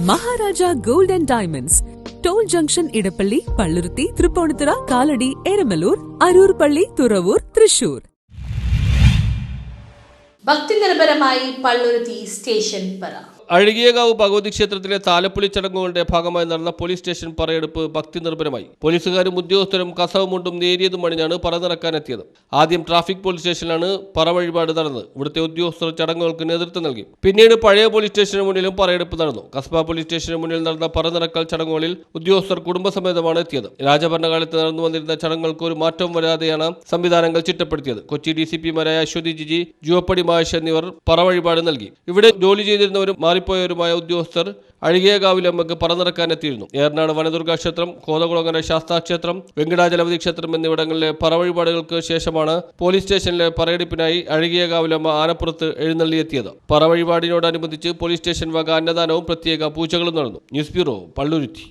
Maharaja gold and diamonds, toll junction, Edappally, Palluruthy, Thrippunithura, Kalady, Eramalloor, Aroor പള്ളി, തുറവൂർ, തൃശൂർ. ഭക്തിനിർഭരമായി Palluruthy station പറ. അഴകിയകാവ് ഭഗവതി ക്ഷേത്രത്തിലെ താലപ്പൊലി ചടങ്ങുകളുടെ ഭാഗമായി നടന്ന പോലീസ് സ്റ്റേഷൻ പറയെടുപ്പ് ഭക്തി നിർഭരമായി. പോലീസുകാരും ഉദ്യോഗസ്ഥരും കസവുമുണ്ടും നേരിയതും അണിഞ്ഞാണ് പറ നിറക്കാനെത്തിയത്. ആദ്യം ട്രാഫിക് പോലീസ് സ്റ്റേഷനിലാണ് പറ വഴിപാട് നടന്നത്. ഇവിടുത്തെ ഉദ്യോഗസ്ഥർ ചടങ്ങുകൾക്ക് നേതൃത്വം നൽകി. പിന്നീട് പഴയ പോലീസ് സ്റ്റേഷന് മുന്നിലും പറയെടുപ്പ് നടന്നു. കസ്ബ പോലീസ് സ്റ്റേഷന് മുന്നിൽ നടന്ന പറ നിറക്കൽ ചടങ്ങുകളിൽ ഉദ്യോഗസ്ഥർ കുടുംബസമേതമാണ് എത്തിയത്. രാജഭരണകാലത്ത് നടന്നു വന്നിരുന്ന ചടങ്ങുകൾക്ക് ഒരു മാറ്റവും വരാതെയാണ് സംവിധാനങ്ങൾ ചിട്ടപ്പെടുത്തിയത്. കൊച്ചി DCP-മാരായ അശ്വതി ജിജി, ജുവപ്പടി മഹേഷ് എന്നിവർ പറ വഴിപാട് നൽകി. ഇവിടെ ജോലി ചെയ്തിരുന്നവരും പോയവരുമായ ഉദ്യോഗസ്ഥർ അഴകിയകാവിലമ്മക്ക് പറ നിറക്കാനെത്തിയിരുന്നു. ഏറനാട് വനദുർഗ ക്ഷേത്രം, കോതകുളങ്ങര ശാസ്താക്ഷേത്രം, വെങ്കടാചലപതി ക്ഷേത്രം എന്നിവിടങ്ങളിലെ പറ വഴിപാടുകൾക്ക് ശേഷമാണ് പോലീസ് സ്റ്റേഷനിലെ പറയെടുപ്പിനായി അഴകിയകാവിലമ്മ ആനപ്പുറത്ത് എഴുന്നള്ളിയെത്തിയത്. പറ വഴിപാടിനോടനുബന്ധിച്ച് പോലീസ് സ്റ്റേഷൻ വക അന്നദാനവും പ്രത്യേക പൂജകളും നടന്നു. News bureau, Palluruthy.